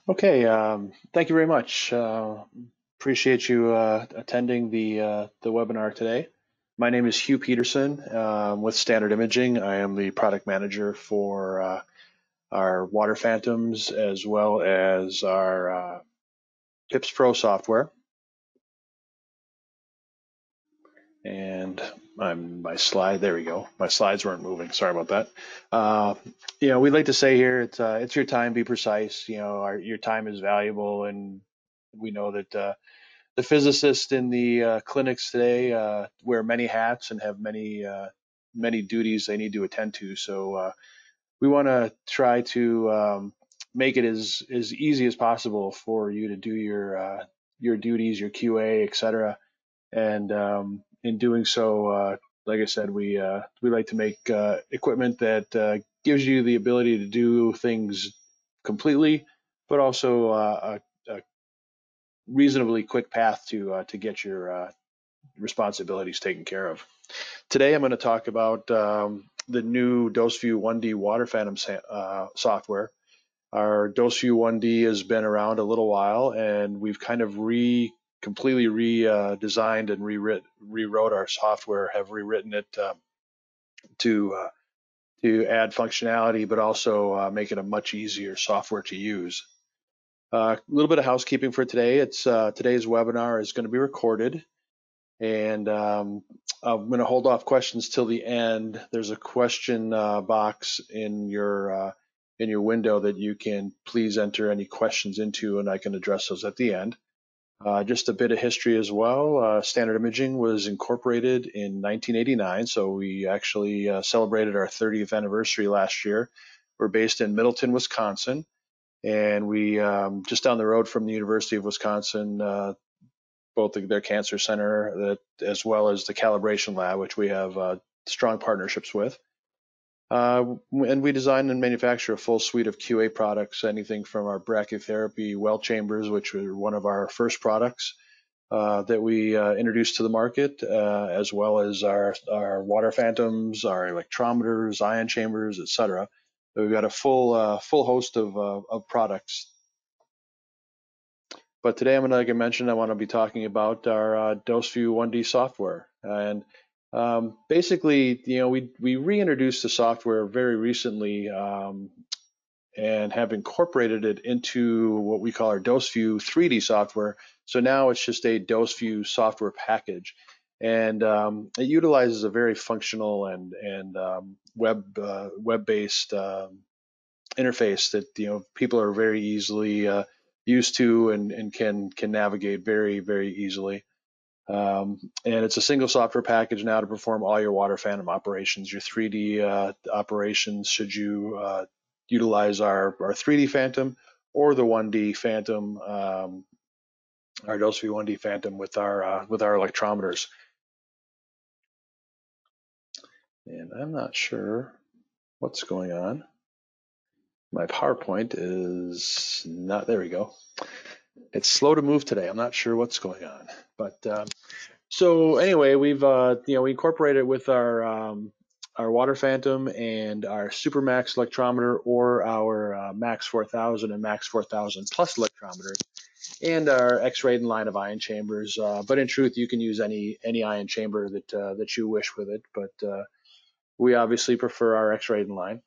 Okay, thank you very much. Appreciate you attending the webinar today. My name is Hugh Peterson with Standard Imaging. I am the product manager for our water phantoms as well as our PIPS Pro software. And my slide, there we go. My slides weren't moving. Sorry about that. We'd like to say here, it's your time, be precise. Your time is valuable, and we know that the physicists in the clinics today wear many hats and have many duties they need to attend to. So we want to try to make it as easy as possible for you to do your duties, your QA, etc. And in doing so, like I said, we like to make equipment that gives you the ability to do things completely, but also a reasonably quick path to get your responsibilities taken care of. Today, I'm going to talk about the new DoseView 1D water phantom software. Our DoseView 1D has been around a little while, and we've kind of completely redesigned and rewrote our software, have rewritten it to add functionality, but also make it a much easier software to use. A little bit of housekeeping for today. Today's webinar is going to be recorded, and I'm going to hold off questions till the end. There's a question box in your window that you can please enter any questions into, and I can address those at the end. Just a bit of history as well. Standard Imaging was incorporated in 1989, so we actually celebrated our 30th anniversary last year. We're based in Middleton, Wisconsin, and we just down the road from the University of Wisconsin, both their cancer center as well as the calibration lab, which we have strong partnerships with. And we design and manufacture a full suite of QA products, anything from our brachytherapy well chambers, which were one of our first products that we introduced to the market, as well as our water phantoms, our electrometers, ion chambers, etc. So we've got a full host of products. But today, like I mentioned, I want to be talking about our DoseView 1D software. And basically, we reintroduced the software very recently and have incorporated it into what we call our DoseView 3D software. So now it's just a DoseView software package, and it utilizes a very functional and web-based interface that people are very easily used to and can navigate very easily. And it's a single software package now to perform all your water phantom operations, your 3D operations, should you utilize our 3D phantom or the 1D phantom, our DoseView 1D phantom with our electrometers. And I'm not sure what's going on. My PowerPoint is not, there we go. It's slow to move today. I'm not sure what's going on, but so anyway, we've we incorporated it with our water phantom and our Supermax electrometer, or our Max 4000 and Max 4000 Plus electrometers, and our X-ray line of ion chambers. But in truth, you can use any ion chamber that you wish with it. But we obviously prefer our X-ray line.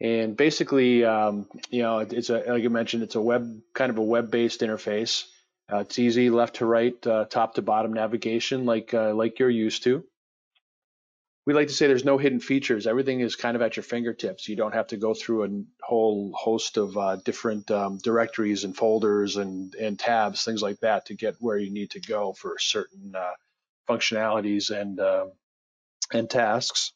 And basically, it's like I mentioned, it's a kind of a web-based interface. It's easy, left to right, top to bottom navigation, like you're used to. We like to say there's no hidden features. Everything is kind of at your fingertips. You don't have to go through a whole host of different directories and folders and tabs, things like that, to get where you need to go for certain functionalities and tasks.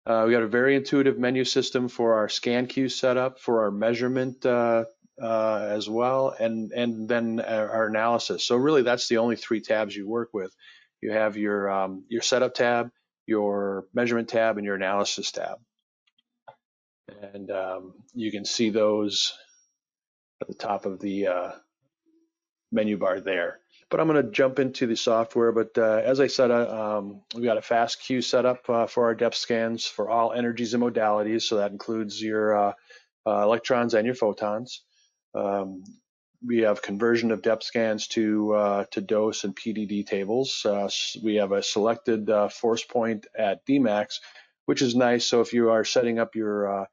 We got a very intuitive menu system for our scan queue setup, for our measurement as well, and then our analysis. So really, that's the only three tabs you work with. You have your setup tab, your measurement tab, and your analysis tab. And you can see those at the top of the menu bar there. But I'm going to jump into the software. But as I said, we've got a fast queue set up for our depth scans for all energies and modalities. So that includes your electrons and your photons. Um, we have conversion of depth scans to dose and PDD tables. We have a selected force point at Dmax, which is nice. So if you are setting up your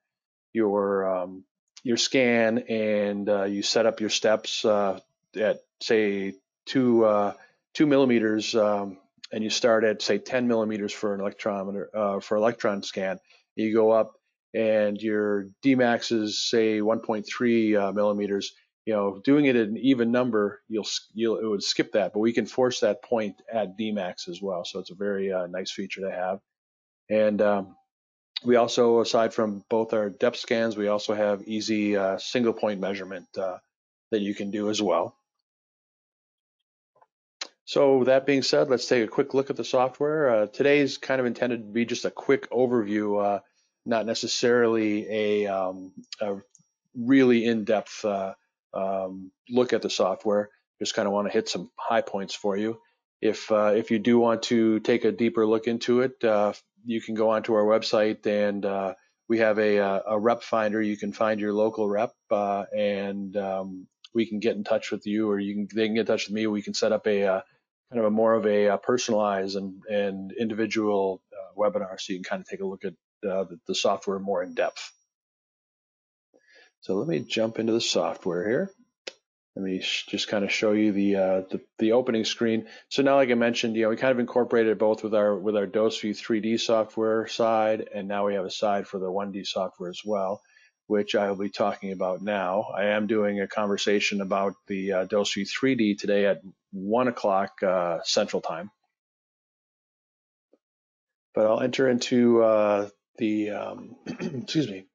scan and you set up your steps at say 2 millimeters, and you start at say 10 millimeters for an electron scan, you go up and your Dmax is say 1.3 millimeters. Doing it at an even number, it would skip that, but we can force that point at Dmax as well. So it's a very nice feature to have. And we also, aside from both our depth scans, we also have easy single point measurement that you can do as well. So that being said, let's take a quick look at the software. Today's kind of intended to be just a quick overview, not necessarily a really in-depth look at the software. Just kind of want to hit some high points for you. If you do want to take a deeper look into it, you can go onto our website, and we have a rep finder. You can find your local rep, and we can get in touch with you, or they can get in touch with me. We can set up a kind of a more of a personalized and individual webinar, so you can kind of take a look at the software more in depth. So let me jump into the software here. Let me just kind of show you the opening screen. So now, like I mentioned, we kind of incorporated both with our DoseView 3D software side, and now we have a side for the 1D software as well, which I will be talking about now. I am doing a conversation about the DoseView 3D today at 1 o'clock Central Time. But I'll enter into excuse me.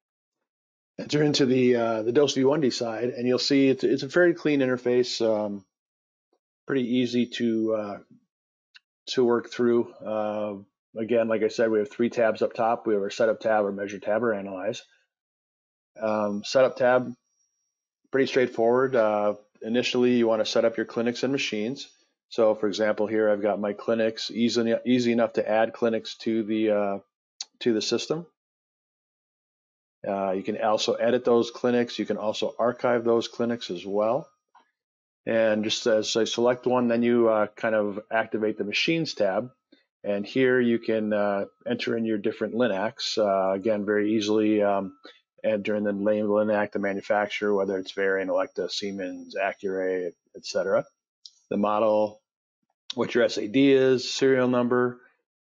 Enter into the DoseView 1D side, and you'll see it's a very clean interface, pretty easy to work through. Again, like I said, we have 3 tabs up top. We have our Setup tab, our Measure tab, our Analyze. Setup tab, pretty straightforward. Initially, you want to set up your clinics and machines. So, for example, here I've got my clinics. Easy enough to add clinics to the system. You can also edit those clinics. You can also archive those clinics as well. And just as I select one, then you kind of activate the Machines tab. And here you can enter in your different Linacs. Again, very easily enter in the name of Linac, the manufacturer, whether it's Varian, Electa, Siemens, Accuray, etc. The model, what your SAD is, serial number.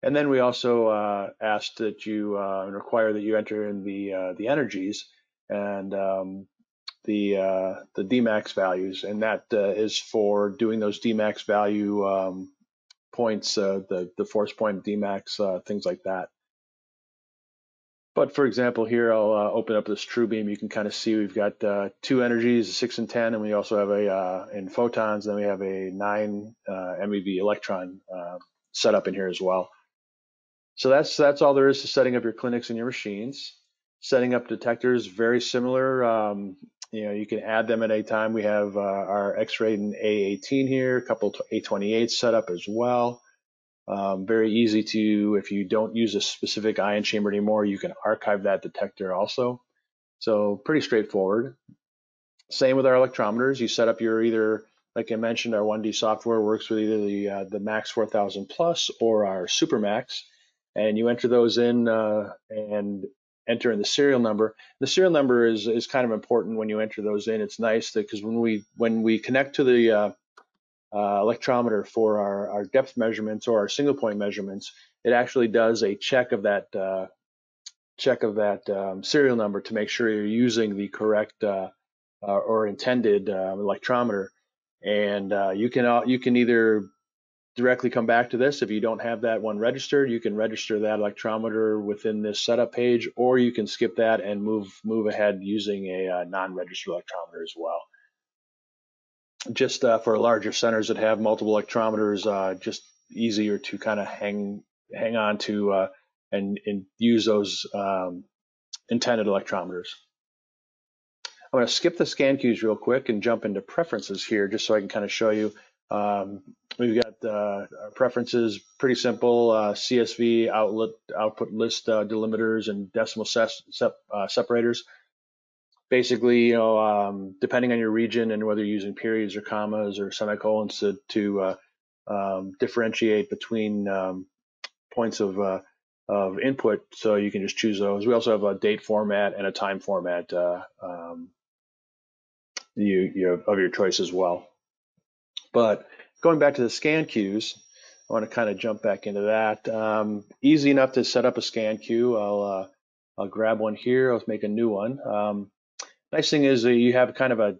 And then we also asked that you require that you enter in the energies and the Dmax values, and that is for doing those Dmax value points, the force point Dmax, things like that. But for example, here I'll open up this TrueBeam. You can kind of see we've got 2 energies, 6 and 10, and we also have in photons. Then we have a 9 MeV electron set up in here as well. So that's all there is to setting up your clinics and your machines. Setting up detectors, very similar. You can add them at any time. We have our X-ray and A18 here, a couple A28s set up as well. Very easy to, if you don't use a specific ion chamber anymore, you can archive that detector also. So pretty straightforward. Same with our electrometers. You set up your either, like I mentioned, our 1D software works with either the Max 4000 Plus or our Super Max. And you enter those in and enter in the serial number. The serial number is kind of important when you enter those in. It's nice because when we connect to the electrometer for our depth measurements or our single point measurements, it actually does a check of that serial number to make sure you're using the correct or intended electrometer. And you can either directly come back to this. If you don't have that one registered, you can register that electrometer within this setup page, or you can skip that and move ahead using a non-registered electrometer as well. Just for larger centers that have multiple electrometers, just easier to kind of hang on to and use those intended electrometers. I'm going to skip the scan queues real quick and jump into preferences here, just so I can kind of show you. We've got our preferences, pretty simple, CSV, output list delimiters, and decimal separators. basically, depending on your region and whether you're using periods or commas or semicolons to differentiate between points of input, so you can just choose those. We also have a date format and a time format of your choice as well. But going back to the scan queues, I want to kind of jump back into that. Easy enough to set up a scan queue. I'll grab one here. I'll make a new one. Nice thing is that you have kind of a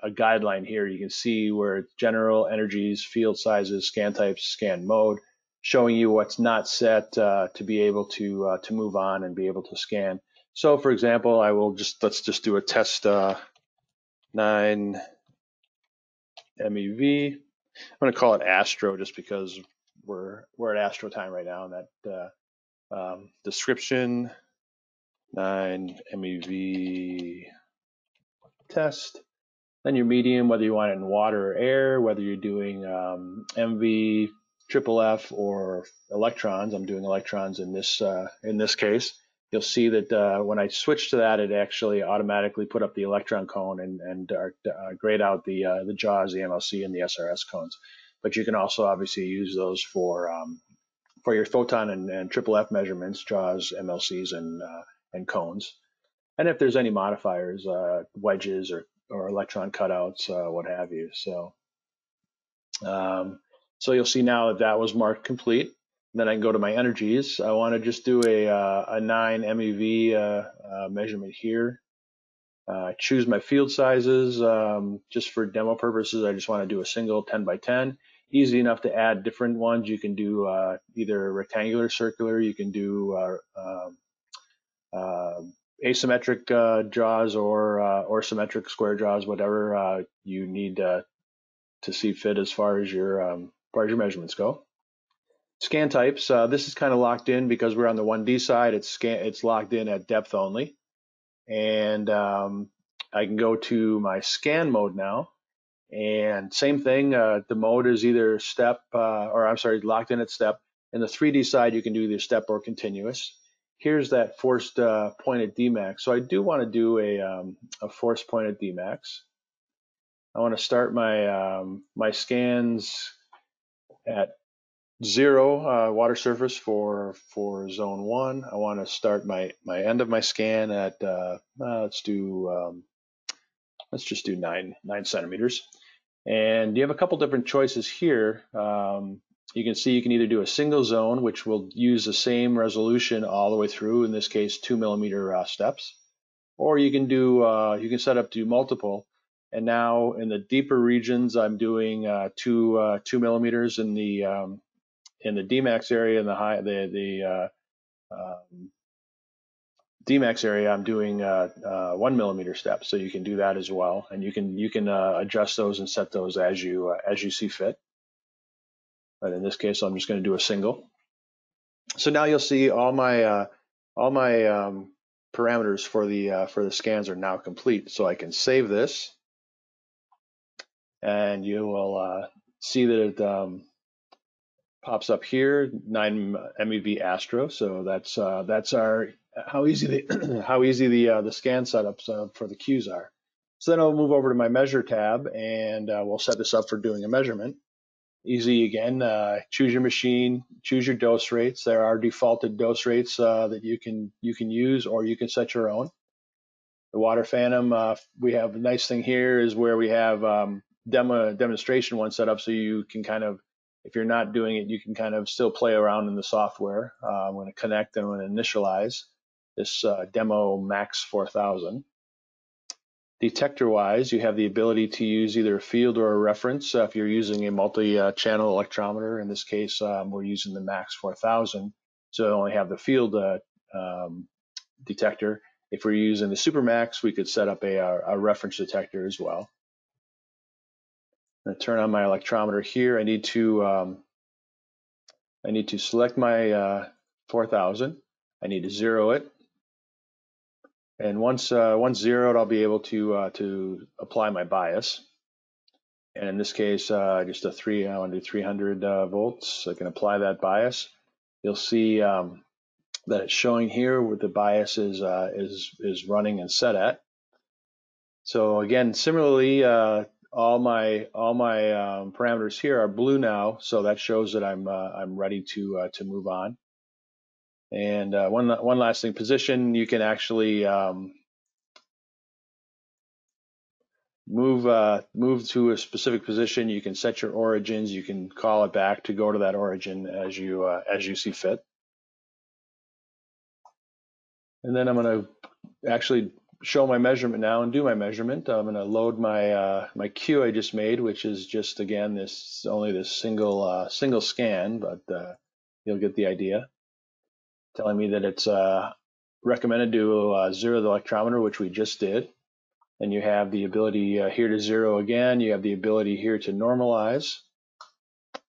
guideline here. You can see where it's general, energies, field sizes, scan types, scan mode, showing you what's not set to be able to move on and be able to scan. So, for example, let's just do a test 9 MEV. I'm going to call it Astro just because we're at Astro time right now. And that description 9 MEV test. Then your medium, whether you want it in water or air, whether you're doing MV, triple F, or electrons. I'm doing electrons in this case. You'll see that when I switch to that, it actually automatically put up the electron cone and grayed out the JAWS, the MLC, and the SRS cones. But you can also obviously use those for your photon and triple F measurements, JAWS, MLCs, and cones. And if there's any modifiers, wedges or electron cutouts, what have you. So you'll see now that was marked complete. Then I can go to my energies. I want to just do a 9 MeV measurement here. Choose my field sizes. Just for demo purposes, I just want to do a single 10 by 10. Easy enough to add different ones. You can do either rectangular, circular. You can do asymmetric jaws or symmetric square jaws, whatever you need to see fit as far as your measurements go. Scan types. This is kind of locked in because we're on the 1D side. It's locked in at depth only, and I can go to my scan mode now. And same thing. The mode is either step locked in at step. In the 3D side, you can do either step or continuous. Here's that forced pointed Dmax. So I do want to do a forced pointed Dmax. I want to start my scans at 0 water surface for zone 1. I want to start my end of my scan at let's just do 9 centimeters. And you have a couple different choices here. You can see you can either do a single zone, which will use the same resolution all the way through, in this case 2 millimeter steps, or you can set up to multiple. And now in the deeper regions, I'm doing 2 millimeters in the Dmax area, and the Dmax area, I'm doing 1 millimeter steps. So you can do that as well, and you can adjust those and set those as you see fit. But in this case, I'm just going to do a single. So now you'll see all my parameters for the scans are now complete. So I can save this, and you will see that it pops up here, 9 MeV Astro. So that's our how easy the scan setups for the queues are. So then I'll move over to my measure tab, and we'll set this up for doing a measurement. Easy again. Choose your machine, choose your dose rates. There are defaulted dose rates that you can use, or you can set your own. The water phantom, we have a nice thing here is where we have demonstration one set up, so you can kind of, if you're not doing it, you can kind of still play around in the software. I'm going to connect and I'm going to initialize this demo max 4000. Detector-wise, you have the ability to use either a field or a reference. If you're using a multi-channel electrometer, in this case, we're using the Max 4000, so I only have the field detector. If we're using the Supermax, we could set up a reference detector as well. I'm going to turn on my electrometer here. I need to select my 4000. I need to zero it. And once zeroed, I'll be able to apply my bias. And in this case, just I want to do 300 volts. So I can apply that bias. You'll see that it's showing here where the bias is running and set at. So again, similarly, all my parameters here are blue now, so that shows that I'm ready to move on. And one last thing, position, you can actually move to a specific position. You can set your origins. You can call it back to go to that origin as you see fit. And then I'm going to actually show my measurement now and do my measurement. I'm going to load my my queue I just made, which is just again this single scan, but you'll get the idea. Telling me that it's recommended to zero the electrometer, which we just did. And you have the ability here to zero again. You have the ability here to normalize.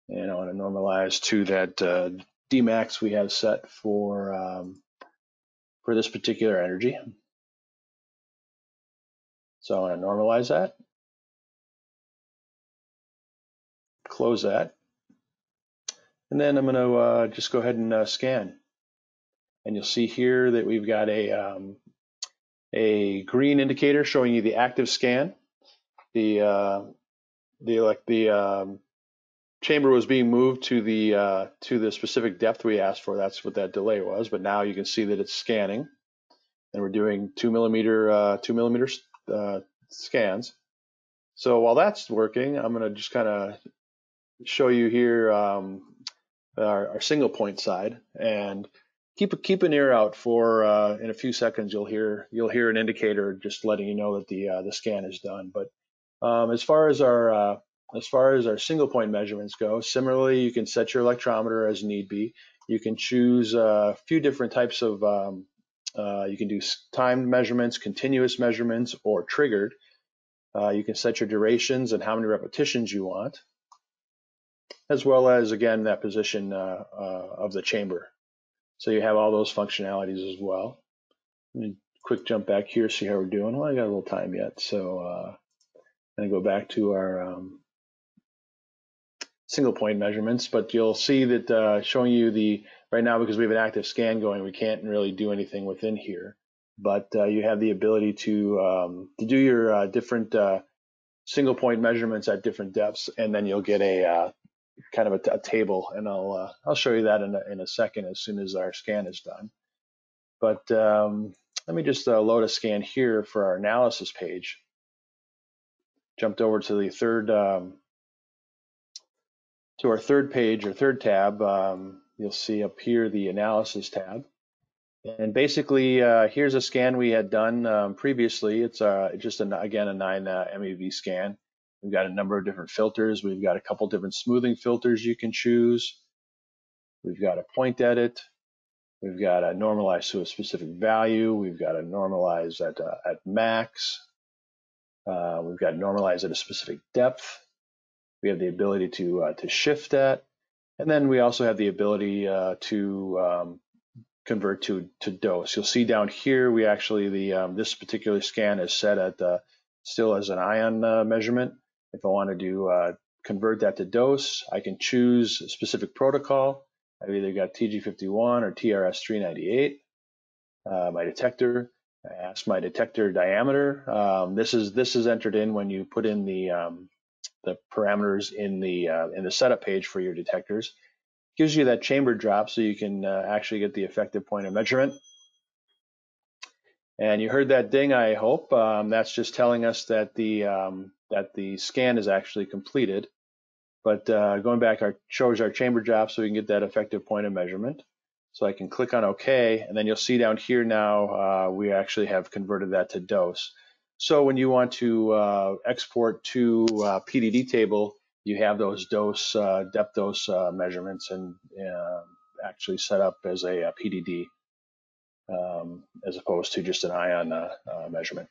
And I want to normalize to that Dmax we have set for this particular energy. So I want to normalize that. Close that. And then I'm going to just go ahead and scan. And you'll see here that we've got a green indicator showing you the active scan. The chamber was being moved to the specific depth we asked for. That's what that delay was. But now you can see that it's scanning, and we're doing 2 millimeter scans. So while that's working, I'm going to just kind of show you here our single point side, and keep an ear out for in a few seconds you'll hear an indicator just letting you know that the scan is done. But as far as our single point measurements go, similarly you can set your electrometer as need be. You can choose a few different types of you can do timed measurements, continuous measurements, or triggered. You can set your durations and how many repetitions you want, as well as, again, that position of the chamber. So you have all those functionalities as well. Let me quick jump back here, see how we're doing. Well, I got a little time yet, so I'm going to go back to our single point measurements, but you'll see that showing you right now, because we have an active scan going, we can't really do anything within here, but you have the ability to do your different single point measurements at different depths, and then you'll get a kind of a table, and I'll show you that in a second as soon as our scan is done. But let me just load a scan here for our analysis page. Jumped over to the third to our third page or third tab. You'll see up here the analysis tab, and basically here's a scan we had done previously. It's just again a 9 MeV scan. We've got a number of different filters. We've got a couple different smoothing filters you can choose. We've got a point edit. We've got a normalize to a specific value. We've got a normalize at max. We've got normalize at a specific depth. We have the ability to shift that, and then we also have the ability to convert to dose. You'll see down here we actually this particular scan is set at still as an ion measurement. If I want to do convert that to dose, I can choose a specific protocol. I've either got TG51 or TRS398. My detector. I ask my detector diameter. This is entered in when you put in the parameters in the setup page for your detectors. Gives you that chamber drop so you can actually get the effective point of measurement. And you heard that ding, I hope. That's just telling us that the scan is actually completed. But going back, shows our chamber drop so we can get that effective point of measurement. So I can click on OK, and then you'll see down here now we actually have converted that to dose. So when you want to export to PDD table, you have those depth dose measurements and actually set up as a PDD as opposed to just an ion measurement.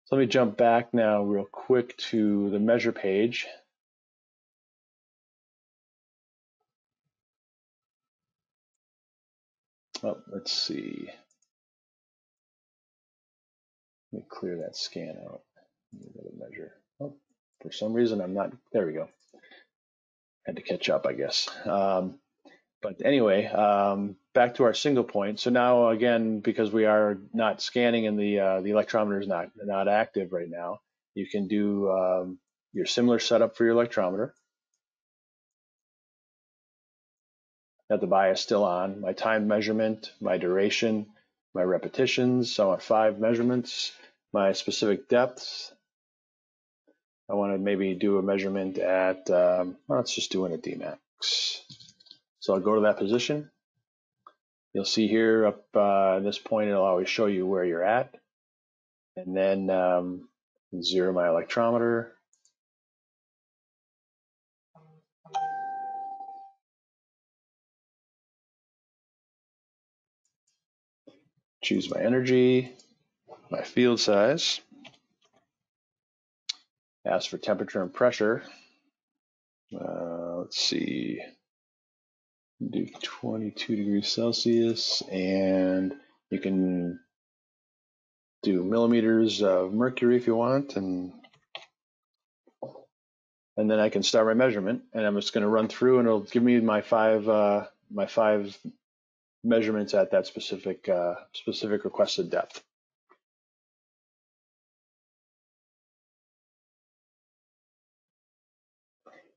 So let me jump back now real quick to the measure page. Oh, let's see. Let me clear that scan out. Measure. Oh, for some reason I'm not. There we go. Had to catch up, I guess. But anyway, back to our single point. So now again, because we are not scanning and the electrometer is not active right now, you can do your similar setup for your electrometer. Got the bias still on, my time measurement, my duration, my repetitions. So I want 5 measurements, my specific depths. I want to maybe do a measurement at, let's just do it at Dmax. So I'll go to that position. You'll see here up at this point, it'll always show you where you're at. And then zero my electrometer. Choose my energy, my field size. Ask for temperature and pressure. Let's see, do 22 degrees Celsius, and you can do millimeters of mercury if you want, and then I can start my measurement, and I'm just going to run through, and it'll give me my five measurements at that specific requested depth.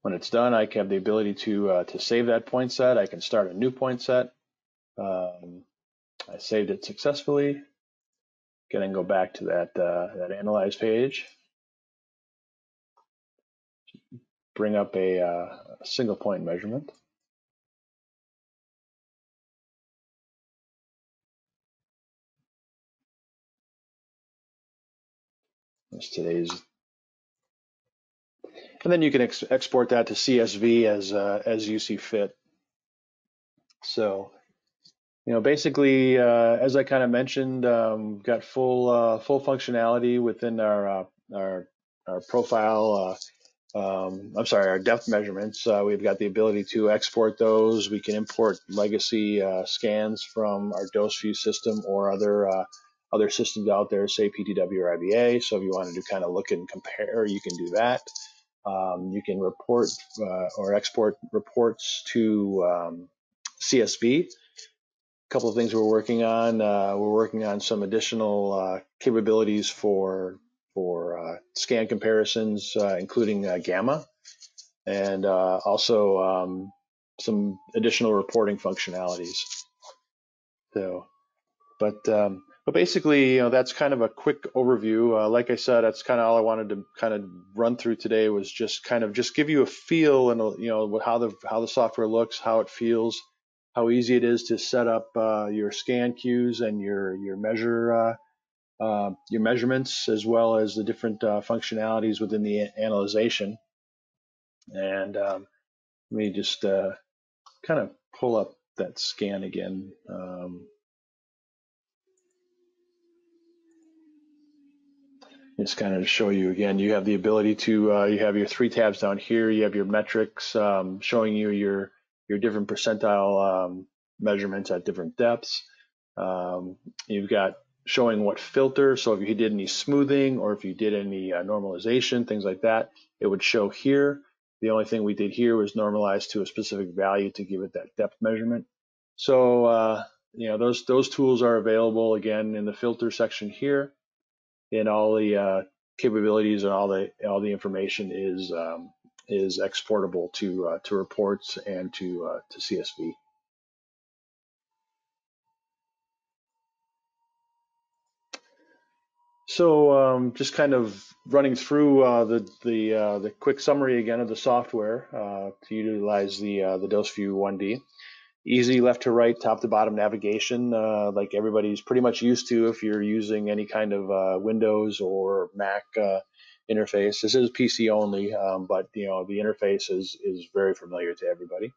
When it's done, I have the ability to save that point set. I can start a new point set. I saved it successfully. Can then go back to that analyze page. Bring up a single point measurement. That's today's. And then you can export that to CSV as you see fit. So, basically, as I kind of mentioned, got full functionality within our profile. I'm sorry, our depth measurements. We've got the ability to export those. We can import legacy scans from our DoseView system or other systems out there, say PTW or IBA. So if you wanted to kind of look and compare, you can do that. You can report or export reports to CSV. A couple of things we're working on. We're working on some additional capabilities for scan comparisons, including gamma, and also some additional reporting functionalities. So, but basically, that's kind of a quick overview. Like I said, that's kind of all I wanted to kind of run through today, was just give you a feel and how the software looks, how it feels, how easy it is to set up your scan queues and your measurements, as well as the different functionalities within the analyzation. And let me just kind of pull up that scan again. Just kind of show you again, you have the ability to, you have your 3 tabs down here. You have your metrics showing you your different percentile measurements at different depths. You've got showing what filter, so if you did any smoothing or if you did any normalization, things like that, it would show here. The only thing we did here was normalize to a specific value to give it that depth measurement. So those tools are available again in the filter section here, and all the capabilities and all the information is exportable to reports and to CSV. So just kind of running through the quick summary again of the software to utilize the DoseView 1D. Easy left to right, top to bottom navigation, like everybody's pretty much used to if you're using any kind of Windows or Mac interface. This is PC only, but the interface is very familiar to everybody.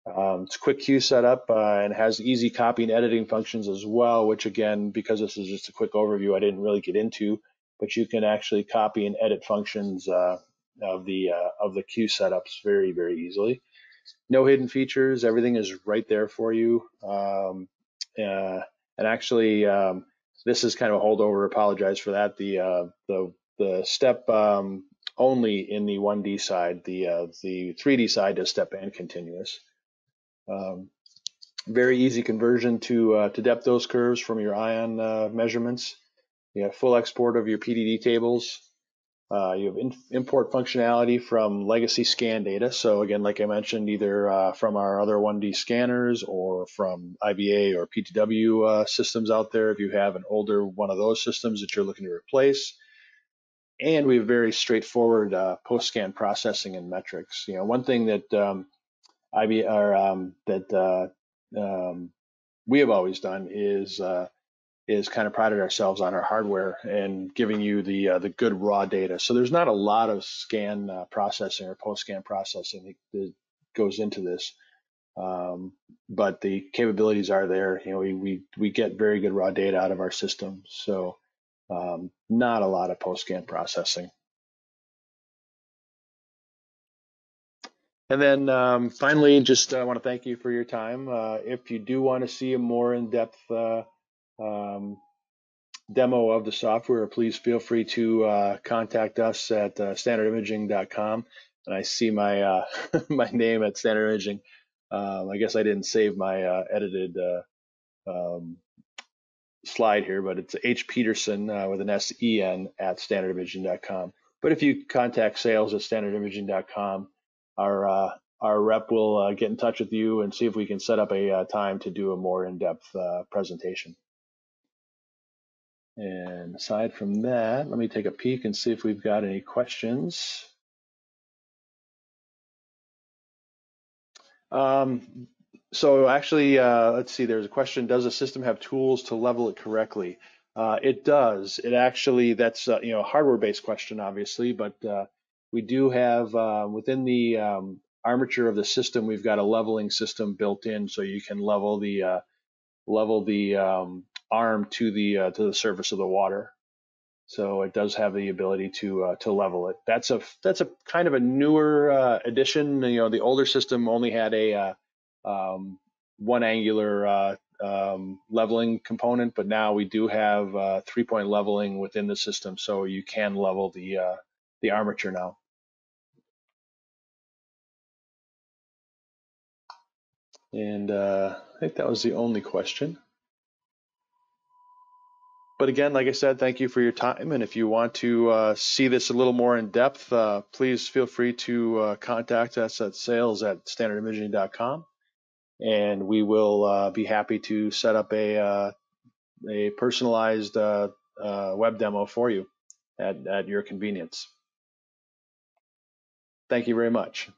It's a quick queue setup and has easy copy and editing functions as well, which again, because this is just a quick overview, I didn't really get into, but you can actually copy and edit functions of the queue setups very, very easily. No hidden features, everything is right there for you. And actually, this is kind of a holdover. Apologize for that. The step only in the 1D side, the 3D side does step and continuous. Very easy conversion to depth dose curves from your ion measurements. You have full export of your PDD tables. You have import functionality from legacy scan data. So again, like I mentioned, either from our other 1D scanners or from IBA or PTW systems out there if you have an older one of those systems that you're looking to replace. And we have very straightforward post-scan processing and metrics. One thing that we have always done is kind of prided ourselves on our hardware and giving you the good raw data. So there's not a lot of scan processing or post-scan processing that goes into this, but the capabilities are there. We get very good raw data out of our system, so not a lot of post-scan processing. And then finally, just want to thank you for your time. If you do want to see a more in-depth um, demo of the software, please feel free to contact us at standardimaging.com. And I see my my name at Standard Imaging. I guess I didn't save my edited um, slide here, but it's H. Peterson with an S-E-N at standardimaging.com. But if you contact sales at standardimaging.com, our rep will get in touch with you and see if we can set up a time to do a more in-depth presentation. And aside from that, let me take a peek and see if we've got any questions. So actually, let's see, there's a question, does the system have tools to level it correctly? It does. It actually, that's a hardware-based question, obviously, but we do have within the armature of the system, we've got a leveling system built in, so you can level the arm to the surface of the water. So it does have the ability to level it. That's a kind of a newer addition. The older system only had a one angular leveling component, but now we do have 3-point leveling within the system, so you can level the armature now. And I think that was the only question. But again, like I said, thank you for your time. And if you want to see this a little more in depth, please feel free to contact us at sales@standardimaging.com. And we will be happy to set up a personalized web demo for you at your convenience. Thank you very much.